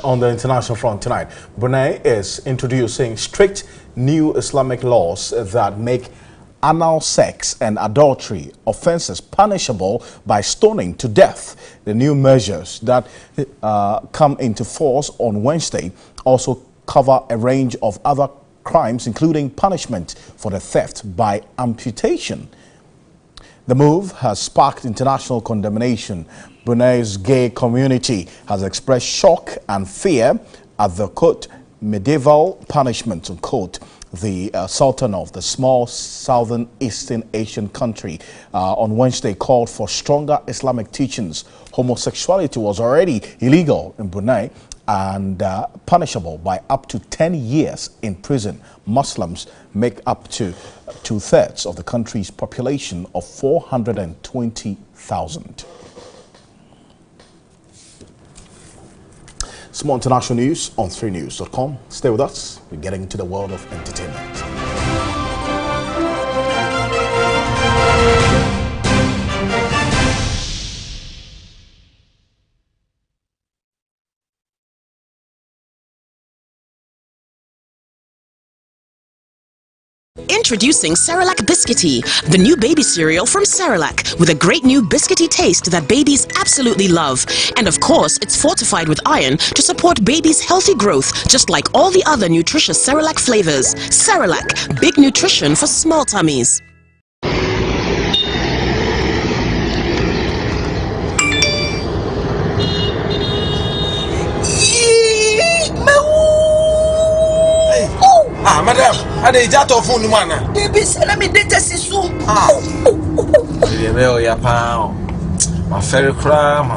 On the international front tonight, Brunei is introducing strict new Islamic laws that make anal sex and adultery offenses punishable by stoning to death. The new measures that come into force on Wednesday also cover a range of other crimes, including punishment for the theft by amputation. The move has sparked international condemnation. Brunei's gay community has expressed shock and fear at the, quote, medieval punishment, unquote. The Sultan of the small southern Eastern Asian country on Wednesday called for stronger Islamic teachings. Homosexuality was already illegal in Brunei and punishable by up to 10 years in prison. Muslims make up to 2/3 of the country's population of 420,000. Some more international news on 3news.com. Stay with us. We're getting into the world of entertainment. Introducing Cerelac Biscuity, the new baby cereal from Cerelac, with a great new biscuity taste that babies absolutely love. And of course, it's fortified with iron to support babies' healthy growth, just like all the other nutritious Cerelac flavors. Cerelac, big nutrition for small tummies. Ah, madam, I did that of phone, man. Baby, let me data sisu. Ya pa. My ferry cram.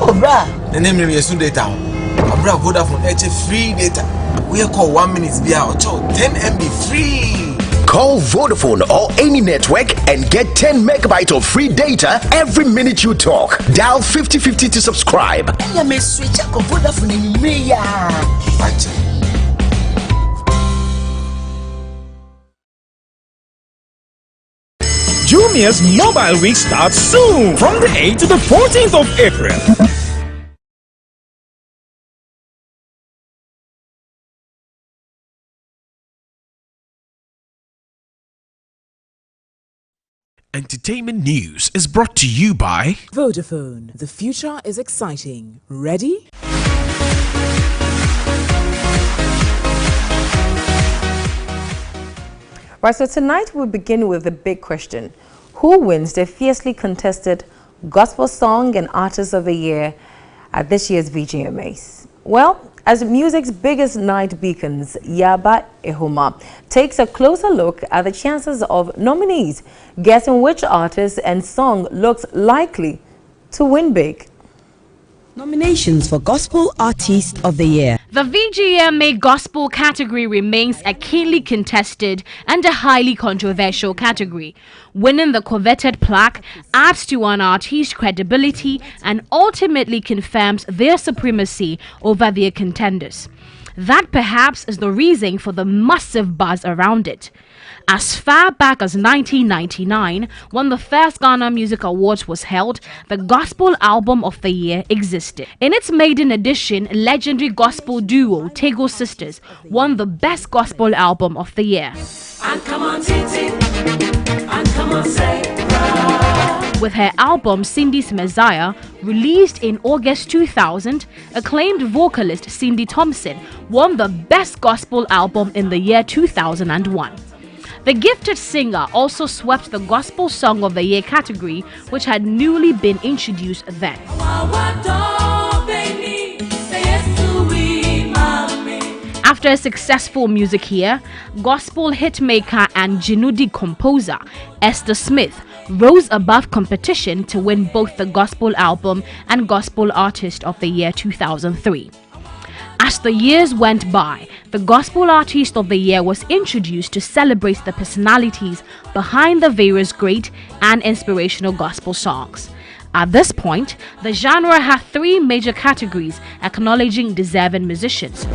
Oh, bra. The name is soon data. A bra Vodafone H free data. We call 1 minute be out. 10 MB free. Call Vodafone or any network and get 10 megabytes of free data every minute you talk. Dial 5050 to subscribe. Let me switch up Vodafone in me. Jumia's Mobile Week starts soon from the 8th to the 14th of April. Entertainment news is brought to you by Vodafone. The future is exciting. Ready? Right, so tonight we begin with the big question. Who wins the fiercely contested Gospel Song and Artist of the Year at this year's VGMAs? Well, as music's biggest night beacons, Yaba Ehoma takes a closer look at the chances of nominees, guessing which artist and song looks likely to win big. Nominations for Gospel Artist of the Year. The VGMA Gospel category remains a keenly contested and a highly controversial category. Winning the coveted plaque adds to an artist's credibility and ultimately confirms their supremacy over their contenders. That perhaps is the reason for the massive buzz around it. As far back as 1999, when the first Ghana Music Awards was held, the Gospel Album of the Year existed. In its maiden edition, legendary gospel duo Tego Sisters won the Best Gospel Album of the Year. And come on, Titi, and come on, say right. With her album Cindy's Messiah, released in August 2000, acclaimed vocalist Cindy Thompson won the Best Gospel Album in the year 2001. The gifted singer also swept the Gospel Song of the Year category, which had newly been introduced then. After a successful music year, gospel hitmaker and Jinudi composer Esther Smith rose above competition to win both the Gospel Album and Gospel Artist of the Year 2003. As the years went by, the Gospel Artist of the Year was introduced to celebrate the personalities behind the various great and inspirational gospel songs. At this point, the genre had three major categories acknowledging deserving musicians.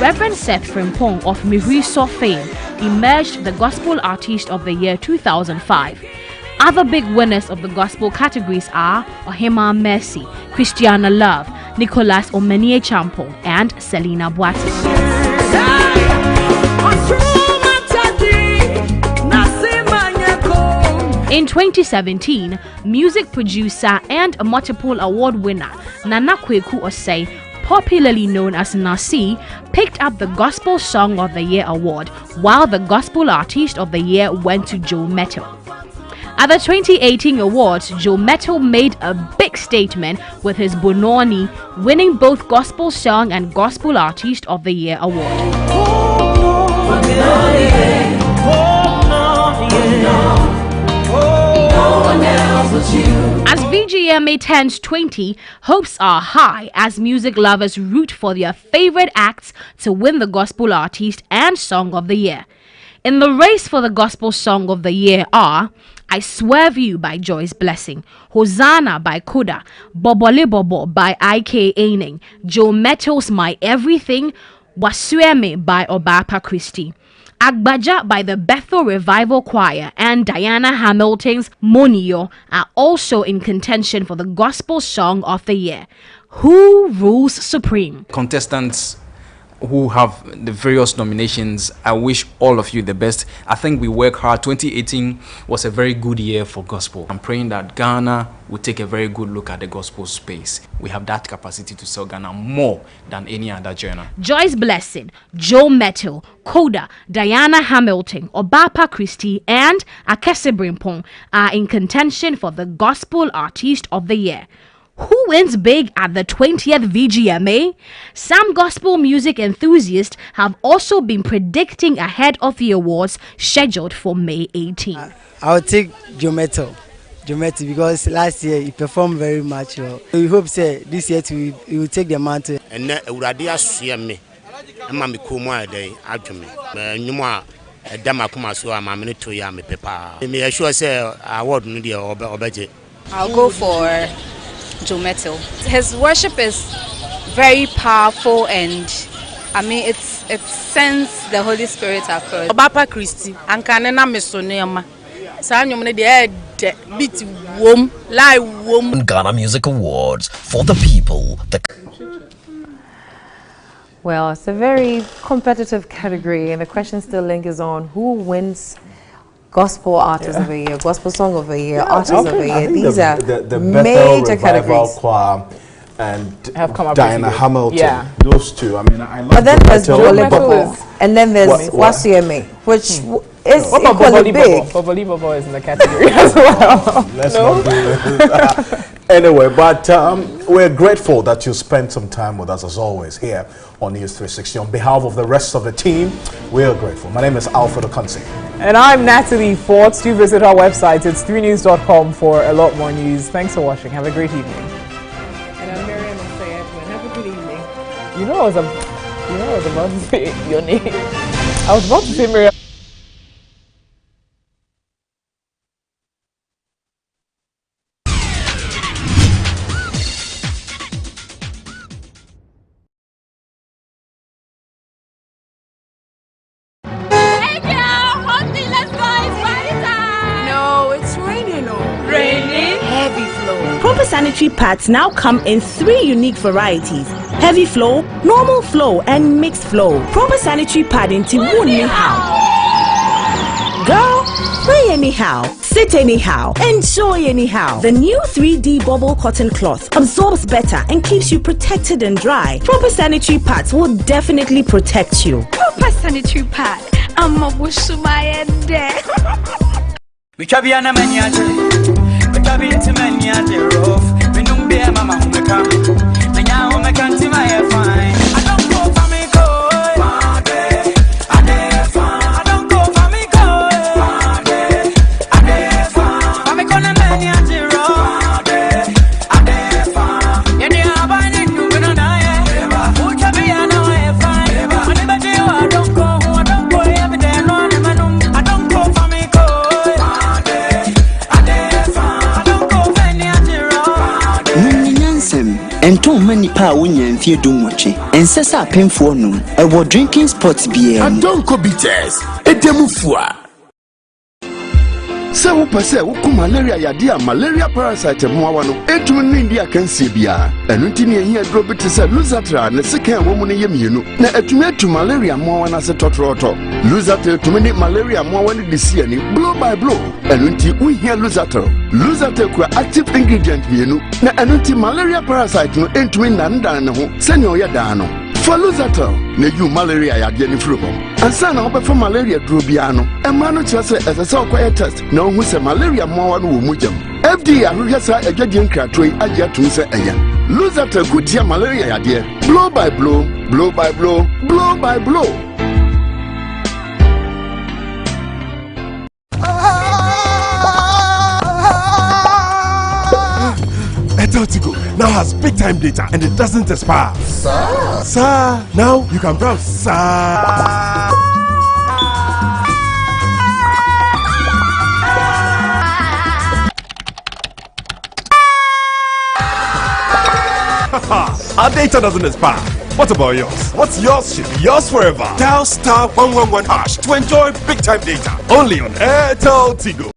Reverend Seth Frimpong of Mihriso fame emerged the Gospel Artist of the Year 2005. Other big winners of the gospel categories are Ohima Mercy, Christiana Love, Nicholas Omenie Champong, and Selena Boati. In 2017, music producer and multiple award winner Nana Kweku Osei, popularly known as Nasi, picked up the Gospel Song of the Year award, while the Gospel Artist of the Year went to Joe Mettle. At the 2018 awards, Joe Mettle made a big statement with his Bononi, winning both Gospel Song and Gospel Artist of the Year award. As VGMA turns 20, hopes are high as music lovers root for their favorite acts to win the Gospel Artist and Song of the Year. In the race for the Gospel Song of the Year are I Swerve You by Joyce Blessing, Hosanna by Koda, Bobole Bobo by I.K. Aining, Joe Mettle's My Everything, Wasueme by Obapa Christie, Agbaja by the Bethel Revival Choir, and Diana Hamilton's Monio are also in contention for the Gospel Song of the Year. Who rules supreme? Contestants who have the various nominations, I wish all of you the best. I think we work hard. 2018 was a very good year for gospel. I'm praying that Ghana will take a very good look at the gospel space. We have that capacity to sell Ghana more than any other genre. Joyce Blessing, Joe Mettle, Koda, Diana Hamilton, Obapa Christie, and Akese Brimpong are in contention for the Gospel Artist of the Year. Who wins big at the 20th VGMA? Some gospel music enthusiasts have also been predicting ahead of the awards scheduled for May 18. I would take Joe Mettle because last year he performed very much well. We hope this year he will take the mantle. And already I see me. I'm a Kuma day, Alchemy. Numa, a Damakuma, so I'm a minute to Yami Peppa. Me sure say I won't need your budget. I'll go for Joe Mettle. His worship is very powerful, and I mean it sends the Holy Spirit across. Obapa Christie, Ankanena Mesonema. Sanyum de beat wom, lie wom. Ghana Music Awards for the people. Well, it's a very competitive category, and the question still lingers on who wins Gospel Artist of the Year, Gospel Song of the Year, Artist of the Year. These are the major categories. Choir and have come up Diana Hamilton. Yeah. Those two. I mean, I love. But then there's Joe Jole Bethel. Bobo, and then there's Wasieme, which is What about equally big. Boboli Bobo is in the category as well. Let's not do this. Anyway, but we're grateful that you spent some time with us as always here on News 360. On behalf of the rest of the team, we are grateful. My name is Alfred Okansi. And I'm Natalie Forts. Do visit our website. It's 3news.com for a lot more news. Thanks for watching. Have a great evening. And I'm Miriam Osayatman. Have a good evening. You know I was about to say your name. I was about to say Miriam. Proper sanitary pads now come in 3 unique varieties: heavy flow, normal flow, and mixed flow. Proper sanitary pad into one anyhow. Girl, play anyhow, sit anyhow, enjoy anyhow. The new 3D bubble cotton cloth absorbs better and keeps you protected and dry. Proper sanitary pads will definitely protect you. Proper sanitary pad. I'm a bushumaya there. We can be an amaniaje. We can be into maniaje rough. We don't be a mama who make up. And now I can't see my fine. I don't go for me go. I don't go for me go. I gonna maniaje rough. You need a band and you gonna die. Who can be an fine? Whenever you I don't go every day. No, I don't go for me go. And too many power and fear do watch it. And says I pay for noon. I was drinking spots beer. And don't go bitters. Edemufua. Se wo pese wo ku malaria yade a malaria parasite mo awa no etu ni ndia kan se bia enu nti ne ehia dro bit se Luzatra ne sekan wo mu ne yemienu na etumi etu malaria mo awa na se totroto Luzatra etumi ni malaria mo awa ne disi ani blow by blow enu nti wo hia Luzatra ku active ingredient mienu na enu nti malaria parasite no entumi ndandan ne ho se ne oyeda no for Luzatra ne you malaria yade ni furu ho ansa na obefa malaria dro bia no ema no kire se esese okoye test na who say malaria mo no wo mujam FDA ahwehwe sa adwade nkratoi age atum se eye Luzatra kutia malaria yade blow by blow blow by blow blow by blow. Tigo now has big time data and it doesn't expire. Sir, now you can browse. Our data doesn't expire. What about yours? What's yours should be yours forever. Dial *111# to enjoy big time data only on Airtel Tigo.